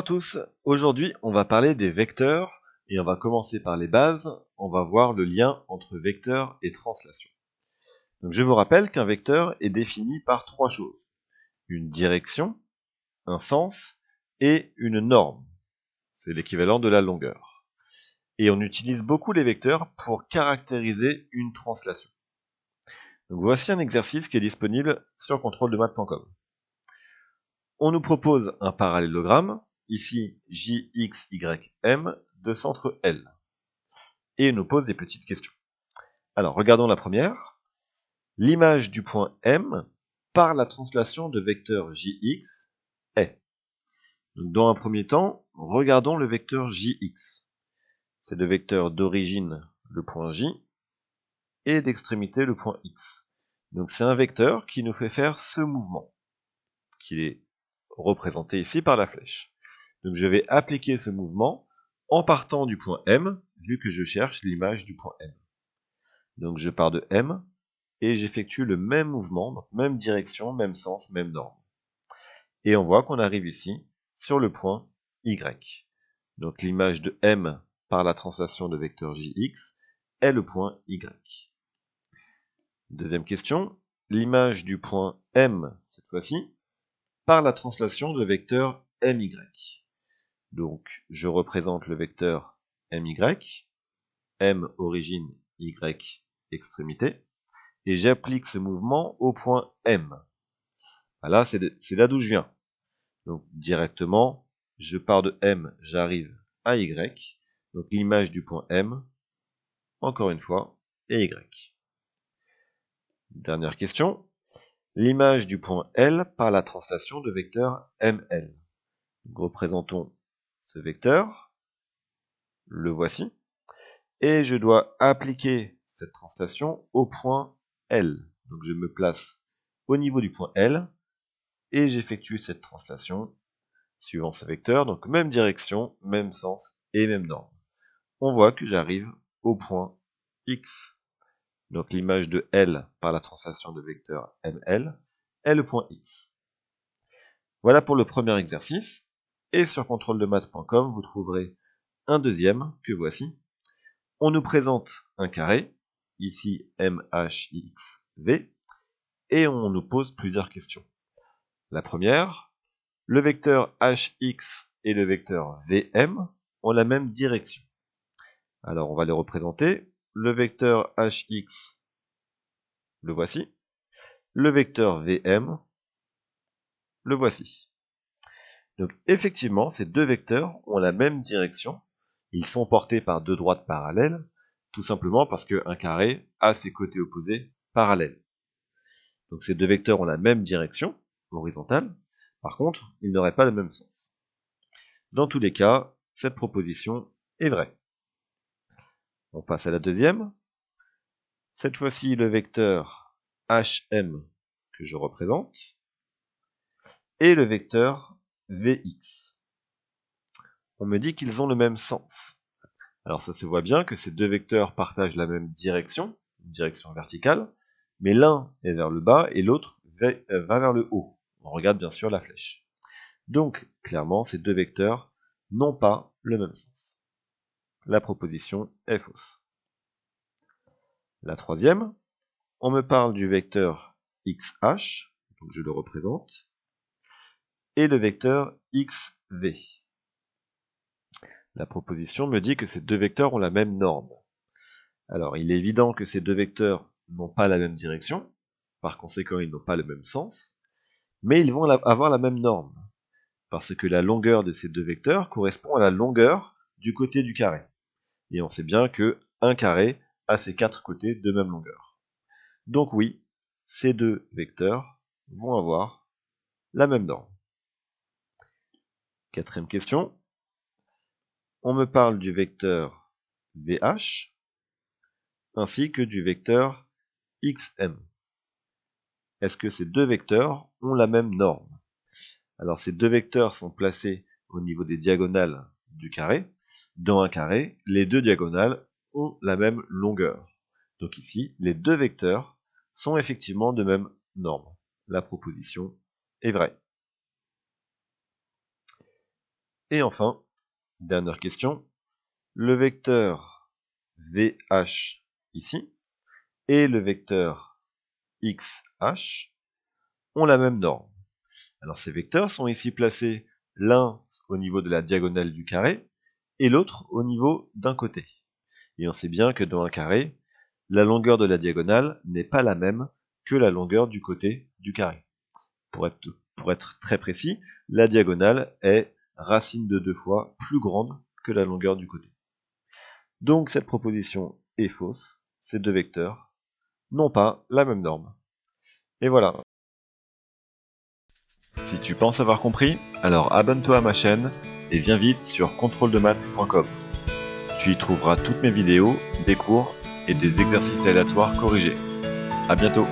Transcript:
tous, aujourd'hui on va parler des vecteurs et on va commencer par les bases, on va voir le lien entre vecteur et translation. Donc je vous rappelle qu'un vecteur est défini par trois choses, une direction, un sens et une norme, c'est l'équivalent de la longueur. Et on utilise beaucoup les vecteurs pour caractériser une translation. Donc voici un exercice qui est disponible sur contrôle-de-maths.com. On nous propose un parallélogramme, ici JXYM, de centre L. Et il nous pose des petites questions. Alors, regardons la première. L'image du point M par la translation de vecteur JX est. Donc, dans un premier temps, regardons le vecteur JX. C'est le vecteur d'origine, le point J, et d'extrémité, le point X. Donc, c'est un vecteur qui nous fait faire ce mouvement, qui est représenté ici par la flèche. Donc je vais appliquer ce mouvement en partant du point M, vu que je cherche l'image du point M. Donc je pars de M, et j'effectue le même mouvement, donc même direction, même sens, même norme. Et on voit qu'on arrive ici sur le point Y. Donc l'image de M par la translation de vecteur JX est le point Y. Deuxième question, l'image du point M, cette fois-ci, par la translation de vecteur MY. Donc, je représente le vecteur MY, M origine, Y extrémité, et j'applique ce mouvement au point M. Là, c'est là d'où je viens. Donc, directement, je pars de M, j'arrive à Y. Donc, l'image du point M, encore une fois, est Y. Dernière question. L'image du point L par la translation de vecteur ML. Donc, représentons ce vecteur, le voici, et je dois appliquer cette translation au point L. Donc je me place au niveau du point L, et j'effectue cette translation suivant ce vecteur, donc même direction, même sens et même norme. On voit que j'arrive au point X. Donc l'image de L par la translation de vecteur ML est le point X. Voilà pour le premier exercice, et sur contrôle-de-maths.com, vous trouverez un deuxième que voici. On nous présente un carré, ici MHXV, et on nous pose plusieurs questions. La première, le vecteur HX et le vecteur VM ont la même direction. Alors on va les représenter. Le vecteur HX, le voici. Le vecteur VM, le voici. Donc effectivement, ces deux vecteurs ont la même direction. Ils sont portés par deux droites parallèles, tout simplement parce qu'un carré a ses côtés opposés parallèles. Donc ces deux vecteurs ont la même direction, horizontale. Par contre, ils n'auraient pas le même sens. Dans tous les cas, cette proposition est vraie. On passe à la deuxième. Cette fois-ci, le vecteur HM que je représente et le vecteur VX. On me dit qu'ils ont le même sens. Alors ça se voit bien que ces deux vecteurs partagent la même direction, une direction verticale, mais l'un est vers le bas et l'autre va vers le haut. On regarde bien sûr la flèche. Donc, clairement, ces deux vecteurs n'ont pas le même sens. La proposition est fausse. La troisième, on me parle du vecteur XH, donc je le représente, et le vecteur XV. La proposition me dit que ces deux vecteurs ont la même norme. Alors, il est évident que ces deux vecteurs n'ont pas la même direction, par conséquent, ils n'ont pas le même sens, mais ils vont avoir la même norme, parce que la longueur de ces deux vecteurs correspond à la longueur du côté du carré. Et on sait bien que un carré a ses quatre côtés de même longueur. Donc oui, ces deux vecteurs vont avoir la même norme. Quatrième question. On me parle du vecteur VH ainsi que du vecteur XM. Est-ce que ces deux vecteurs ont la même norme? Alors ces deux vecteurs sont placés au niveau des diagonales du carré. Dans un carré, les deux diagonales ont la même longueur. Donc ici, les deux vecteurs sont effectivement de même norme. La proposition est vraie. Et enfin, dernière question, le vecteur VH ici et le vecteur XH ont la même norme. Alors ces vecteurs sont ici placés l'un au niveau de la diagonale du carré et l'autre au niveau d'un côté. Et on sait bien que dans un carré, la longueur de la diagonale n'est pas la même que la longueur du côté du carré. Pour être très précis, la diagonale est racine de 2 fois plus grande que la longueur du côté. Donc cette proposition est fausse, ces deux vecteurs n'ont pas la même norme. Et voilà. Si tu penses avoir compris, alors abonne-toi à ma chaîne et viens vite sur contrôledemaths.com. Tu y trouveras toutes mes vidéos, des cours et des exercices aléatoires corrigés. À bientôt.